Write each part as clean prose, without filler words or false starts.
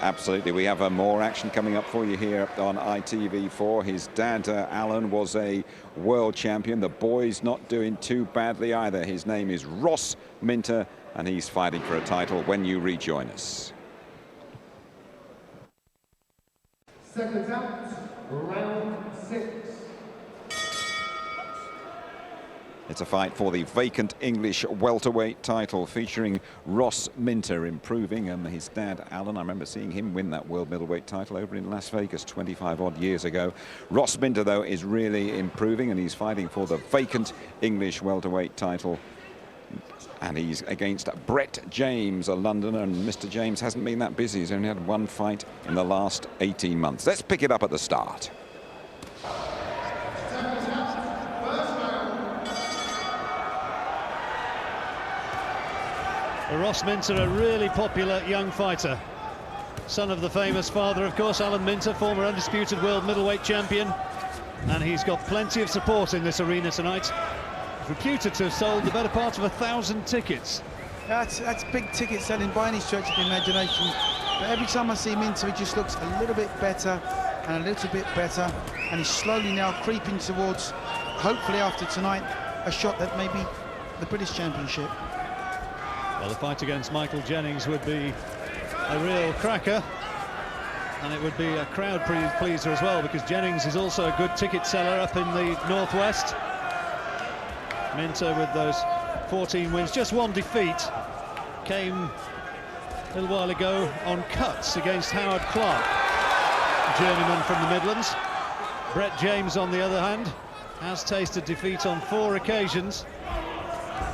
Absolutely. We have more action coming up for you here on ITV4. His dad, Alan, was a world champion. The boy's not doing too badly either. His name is Ross Minter, and he's fighting for a title when you rejoin us. Seconds out, round 6. It's a fight for the vacant English welterweight title, featuring Ross Minter improving, and his dad Alan. I remember seeing him win that world middleweight title over in Las Vegas 25 odd years ago. Ross Minter, though, is really improving, and he's fighting for the vacant English welterweight title. And he's against Brett James, a Londoner, and Mr. James hasn't been that busy. He's only had one fight in the last 18 months. Let's pick it up at the start. Ross Minter, a really popular young fighter. Son of the famous father, of course, Alan Minter, former undisputed world middleweight champion. And he's got plenty of support in this arena tonight. He's reputed to have sold the better part of 1,000 tickets. That's big ticket selling by any stretch of the imagination. But every time I see Minter, he just looks a little bit better and a little bit better. And he's slowly now creeping towards, hopefully after tonight, a shot that may be the British Championship. Well, the fight against Michael Jennings would be a real cracker, and it would be a crowd pleaser as well, because Jennings is also a good ticket seller up in the northwest. Minter, with those 14 wins, just one defeat, came a little while ago on cuts against Howard Clark, a journeyman from the Midlands. Brett James, on the other hand, has tasted defeat on 4 occasions.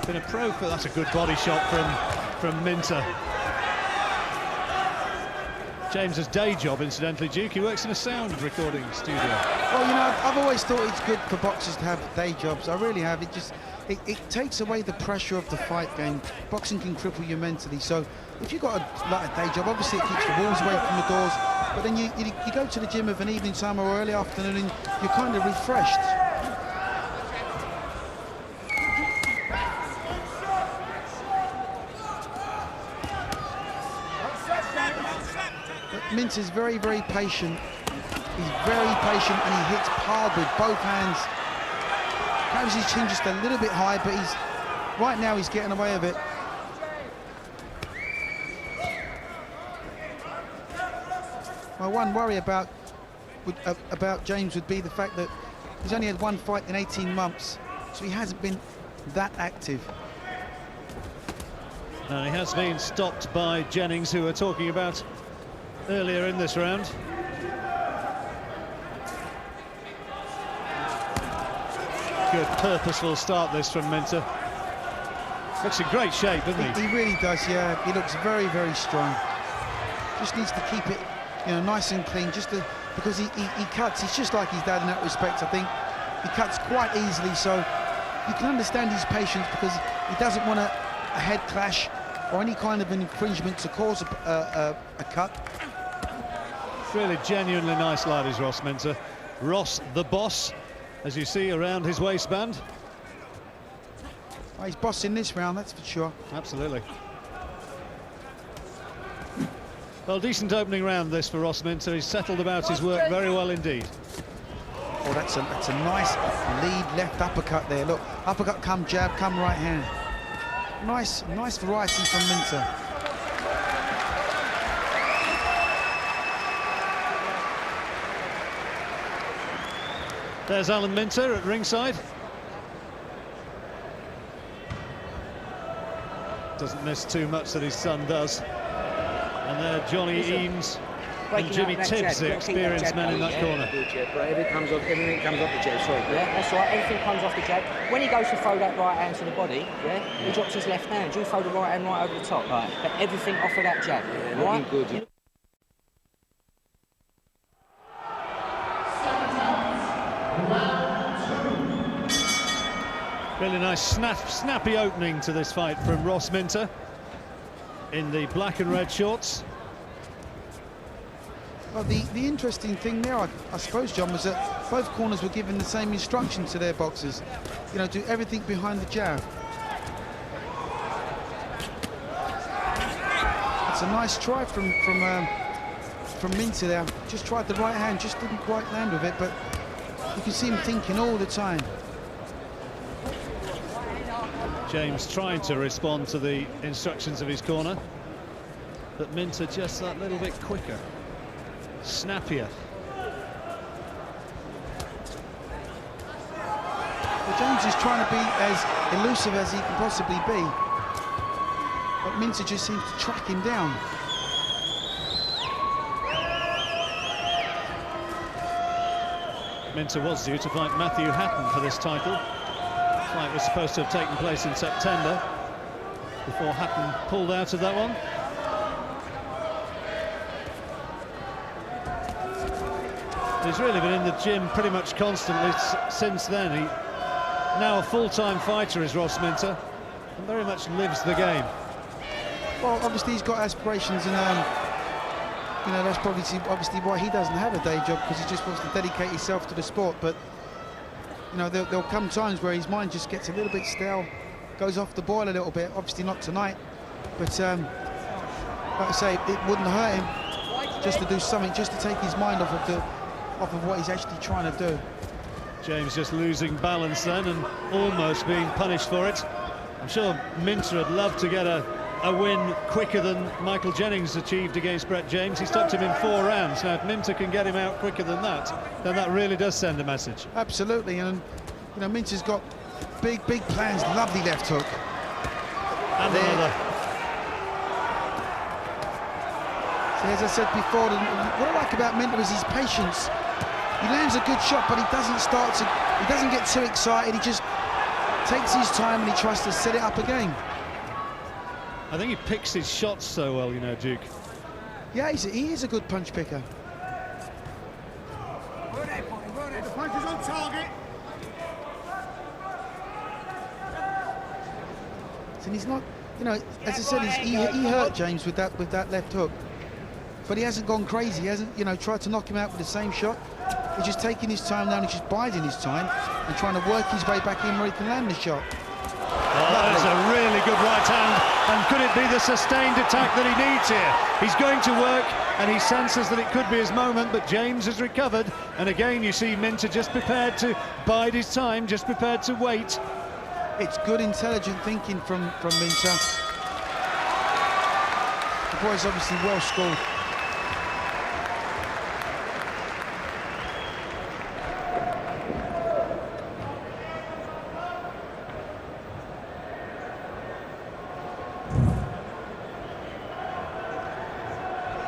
Been a pro for that's a good body shot from Minter. James's day job, incidentally, Duke, he works in a sound recording studio. Well, you know, I've always thought it's good for boxers to have day jobs. I really have. It takes away the pressure of the fight game. Boxing can cripple you mentally. So if you've got a day job, obviously it keeps the walls away from the doors. But then you go to the gym of an evening time or early afternoon and you're kind of refreshed. Minter's very, very patient. He's very patient and he hits hard with both hands. Perhaps his chin just a little bit high, but right now he's getting away with it. My one worry about James would be the fact that he's only had one fight in 18 months, so he hasn't been that active. He has been stopped by Jennings, who we're talking about earlier in this round. Good purposeful start this from Minter. Looks in great shape, doesn't he? He really does, yeah. He looks very, very strong. Just needs to keep it, you know, nice and clean, because he cuts. He's just like his dad in that respect. I think he cuts quite easily, so you can understand his patience, because he doesn't want a head clash or any kind of an infringement to cause a cut. Really genuinely nice lad is Ross Minter. Ross the boss, as you see around his waistband. Oh, he's bossing this round, that's for sure. Absolutely. Well, decent opening round this for Ross Minter. He's settled about his work very well indeed. Oh, that's a nice lead left uppercut there. Look, uppercut come jab, come right hand. Nice variety from Minter. There's Alan Minter at ringside. Doesn't miss too much that his son does. And there Johnny Eames and Jimmy Tibbs, the experienced men in that corner. But everything comes off the jab, sorry. Yeah, that's right, everything comes off the jab. When he goes to throw that right hand to the body, yeah, he drops his left hand. You throw the right hand right over the top. Right. But everything off of that jab. Yeah, right? Good. Yeah. Really nice snappy opening to this fight from Ross Minter in the black and red shorts. Well, the interesting thing there, I suppose, John, was that both corners were given the same instruction to their boxers. You know, do everything behind the jab. It's a nice try from from Minter there. Just tried the right hand, just didn't quite land with it, but you can see him thinking all the time. James trying to respond to the instructions of his corner, but Minter just that little bit quicker, snappier. Well, James is trying to be as elusive as he can possibly be, but Minter just seems to track him down. Minter was due to fight Matthew Hatton for this title. The fight was supposed to have taken place in September before Hatton pulled out of that one. He's really been in the gym pretty much constantly since then. He now a full-time fighter is Ross Minter, and very much lives the game. Well, obviously he's got aspirations, and you know, that's probably obviously why he doesn't have a day job, because he just wants to dedicate himself to the sport. But you know, there'll come times where his mind just gets a little bit stale, goes off the boil a little bit. Obviously not tonight, but like I say, it wouldn't hurt him just to do something, just to take his mind off of what he's actually trying to do. James just losing balance then and almost being punished for it. I'm sure Minter would love to get a win quicker than Michael Jennings achieved against Brett James. He stopped him in 4 rounds. Now, if Minter can get him out quicker than that, then that really does send a message. Absolutely, and you know, Minter's got big plans. Lovely left hook. And another. So as I said before, what I like about Minter is his patience. He lands a good shot, but he doesn't get too excited. He just takes his time and he tries to set it up again. I think he picks his shots so well, you know, Duke. Yeah, he is a good punch picker. The punch is on target. And he's not, you know, as I said, he hurt James with that left hook, but he hasn't gone crazy. He hasn't, you know, tried to knock him out with the same shot. He's just taking his time now, and he's just biding his time and trying to work his way back in where he can land the shot. Oh, that's a really good right hand, and could it be the sustained attack that he needs here? He's going to work, and he senses that it could be his moment, but James has recovered, and again you see Minter just prepared to bide his time, just prepared to wait. It's good, intelligent thinking from Minter. The boy's obviously well schooled.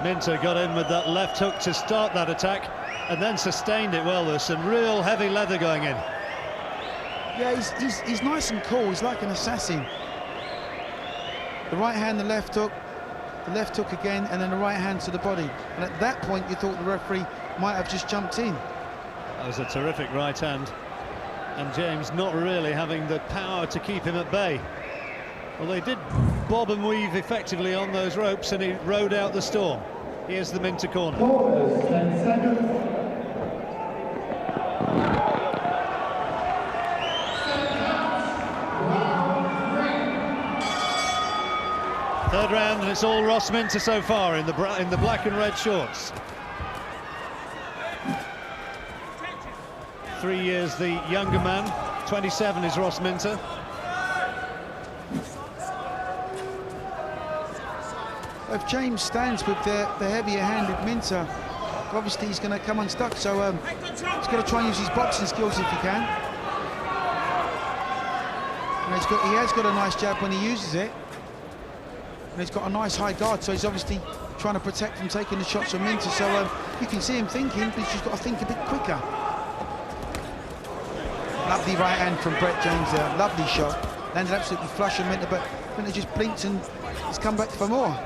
Minter got in with that left hook to start that attack and then sustained it well. There's some real heavy leather going in. Yeah, he's nice and cool. He's like an assassin. The right hand, the left hook again, and then the right hand to the body. And at that point, you thought the referee might have just jumped in. That was a terrific right hand. And James not really having the power to keep him at bay. Well, they did bob and weave effectively on those ropes, and he rode out the storm. Here's the Minter corner. 10 seconds. Third round, and it's all Ross Minter so far in the black and red shorts. 3 years the younger man, 27 is Ross Minter. If James stands with the heavier-handed Minter, obviously he's going to come unstuck. So he's got to try and use his boxing skills if he can. And he has got a nice jab when he uses it. And he's got a nice high guard, so he's obviously trying to protect from taking the shots from Minter. So you can see him thinking, but he's just got to think a bit quicker. Lovely right hand from Brett James there. Lovely shot. Landed absolutely flush on Minter, but Minter just blinked and he's come back for more.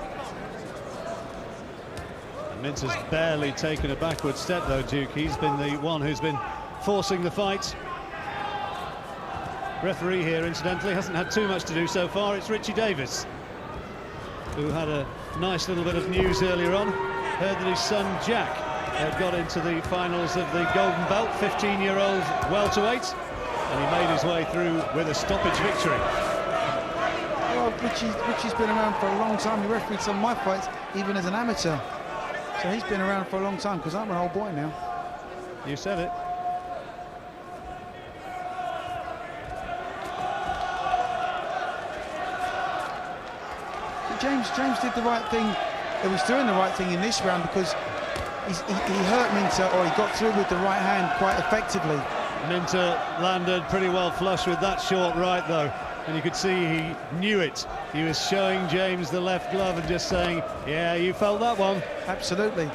Minter's barely taken a backward step though, Duke. He's been the one who's been forcing the fight. Referee here, incidentally, hasn't had too much to do so far. It's Richie Davis, who had a nice little bit of news earlier on. Heard that his son Jack had got into the finals of the Golden Belt, 15-year-old welterweight, and he made his way through with a stoppage victory. Well, Richie's been around for a long time. He refereed some of my fights, even as an amateur. So he's been around for a long time, because I'm an old boy now. You said it. But James did the right thing. He was doing the right thing in this round, because he hurt Minter, or he got through with the right hand quite effectively. Minter landed pretty well flush with that short right, though, and you could see he knew it. He was showing James the left glove and just saying, yeah, you felt that one. Absolutely.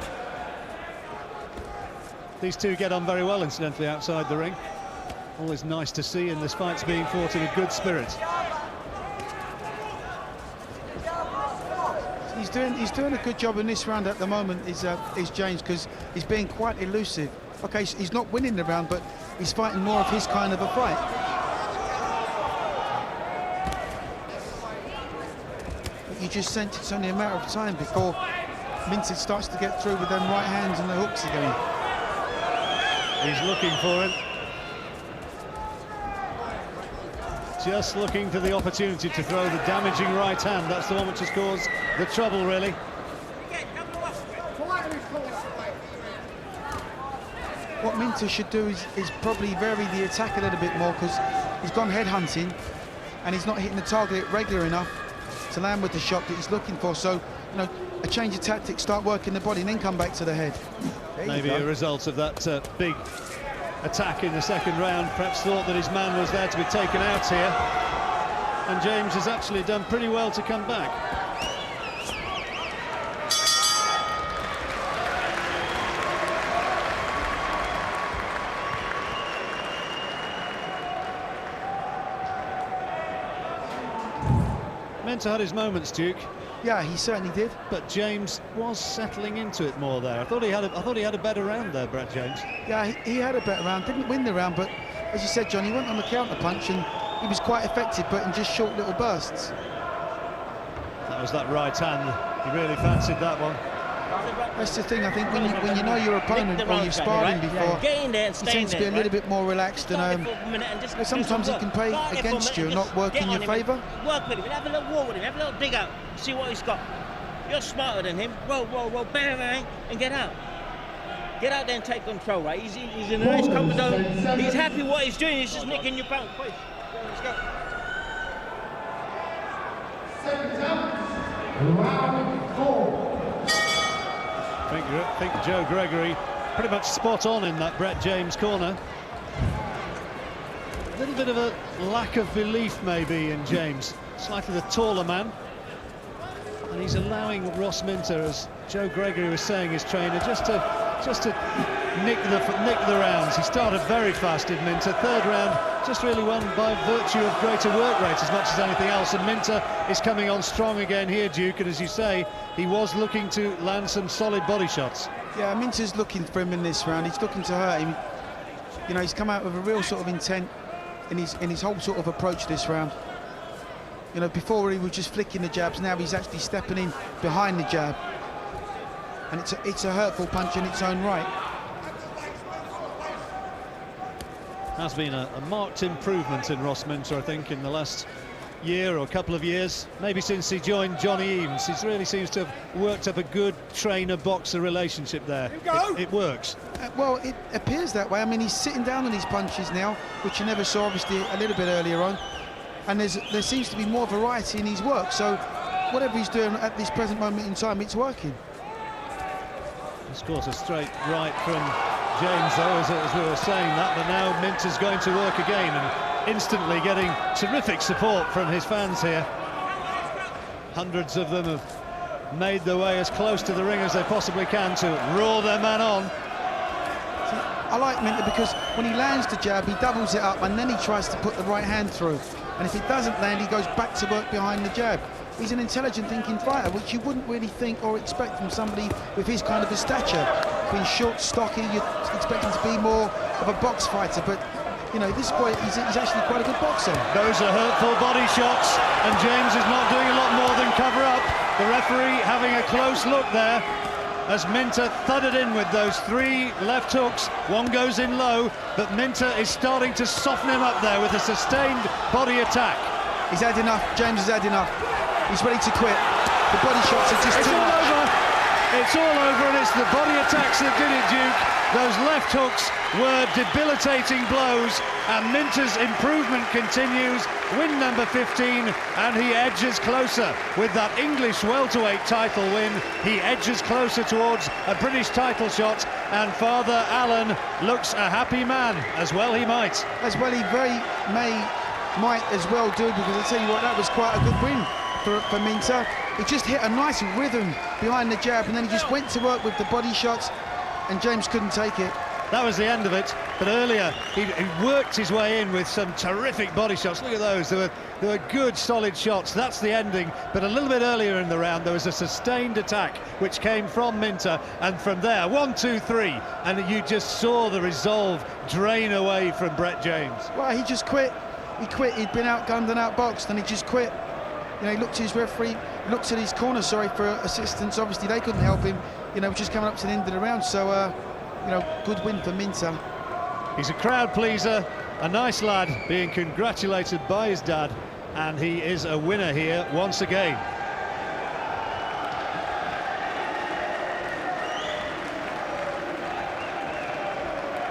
These two get on very well, incidentally, outside the ring. Always nice to see, and this fight's being fought in a good spirit. He's doing a good job in this round at the moment, is James, because he's being quite elusive. Okay, so he's not winning the round, but he's fighting more of his kind of a fight. But you just sense it's only a matter of time before Minter starts to get through with them right hands and the hooks again. He's looking for it. Just looking for the opportunity to throw the damaging right hand. That's the one which has caused the trouble, really. What Minter should do is probably vary the attack a little bit more, because he's gone head hunting and he's not hitting the target regular enough to land with the shot that he's looking for. So, you know, a change of tactics, start working the body and then come back to the head. Maybe a result of that big attack in the second round. Perhaps thought that his man was there to be taken out here, and James has actually done pretty well to come back. Minter had his moments, Duke. Yeah, he certainly did. But James was settling into it more there. I thought he had a better round there, Brett James. Yeah, he had a better round. Didn't win the round, but as you said, John, he went on the counter punch and he was quite effective, but in just short little bursts. That was that right hand. He really fancied that one. That's the thing. I think when you know your opponent or you've sparred him before, he tends to be a little bit more relaxed, and sometimes he can play against you and not work in your favour. Work with him, have a little walk with him, have a little dig out, see what he's got. You're smarter than him. Roll, bang, bang, and get out. Get out there and take control, right? He's in a nice comfort zone. He's happy what he's doing. He's just nicking your pound. Please, let's go. Round 4. I think Joe Gregory pretty much spot on in that Brett James corner. A little bit of a lack of belief maybe in James, slightly the taller man, and he's allowing Ross Minter, as Joe Gregory was saying, his trainer, just to nick the rounds. He started very fast in Minter. Third round just really won by virtue of greater work rate as much as anything else, and Minter is coming on strong again here, Duke, and as you say, he was looking to land some solid body shots. Yeah, Minter's looking for him in this round. He's looking to hurt him. You know, he's come out with a real sort of intent in his whole sort of approach this round. You know, before he was just flicking the jabs, now he's actually stepping in behind the jab, and it's a hurtful punch in its own right. Has been a marked improvement in Ross Minter, I think, in the last year or couple of years, maybe since he joined Johnny Eames. He really seems to have worked up a good trainer-boxer relationship there. It works. Well, it appears that way. I mean, he's sitting down on his punches now, which you never saw, obviously, a little bit earlier on. And there seems to be more variety in his work. So whatever he's doing at this present moment in time, it's working. He scores a straight right from James, though, as we were saying that, but now Minter's going to work again and instantly getting terrific support from his fans here. Hundreds of them have made their way as close to the ring as they possibly can to roar their man on. See, I like Minter because when he lands the jab, he doubles it up and then he tries to put the right hand through. And if it doesn't land, he goes back to work behind the jab. He's an intelligent thinking fighter, which you wouldn't really think or expect from somebody with his kind of a stature. Being short, stocky, you'd expect him to be more of a box fighter, but you know, this boy, he's actually quite a good boxer. Those are hurtful body shots, and James is not doing a lot more than cover up. The referee having a close look there as Minter thudded in with those three left hooks. One goes in low, but Minter is starting to soften him up there with a sustained body attack. He's had enough. James has had enough. He's ready to quit. The body shots are just too much. It's all over, and it's the body attacks that did it, Duke. Those left hooks were debilitating blows, and Minter's improvement continues. Win number 15, and he edges closer with that English welterweight title win. He edges closer towards a British title shot, and Father Alan looks a happy man, as well he might. As well he might as well do, because I tell you what, that was quite a good win for Minter. He just hit a nice rhythm behind the jab, and then he just went to work with the body shots, and James couldn't take it. That was the end of it, but earlier he worked his way in with some terrific body shots. Look at those, they were good, solid shots. That's the ending, but a little bit earlier in the round there was a sustained attack which came from Minter, and from there, 1, 2, 3, and you just saw the resolve drain away from Brett James. Well, he just quit. He quit. He'd been outgunned and outboxed, and he just quit. You know, he looked to his referee, looked at his corner, for assistance. Obviously, they couldn't help him. You know, just coming up to the end of the round. So, you know, good win for Minter. He's a crowd pleaser, a nice lad, being congratulated by his dad, and he is a winner here once again.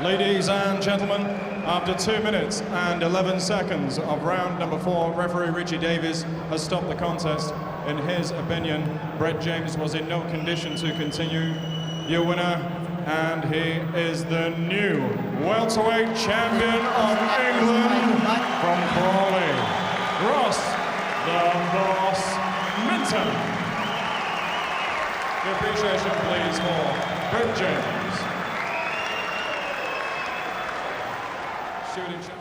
Ladies and gentlemen, after 2 minutes and 11 seconds of round number 4, referee Richie Davies has stopped the contest. In his opinion, Brett James was in no condition to continue. Your winner, and he is the new welterweight champion of England from Crawley, Ross the Boss Minter. The appreciation, please, for Brett James.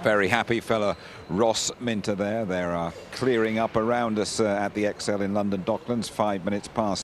Very happy fella Ross Minter there. They are clearing up around us at the XL in London Docklands, 5 minutes past.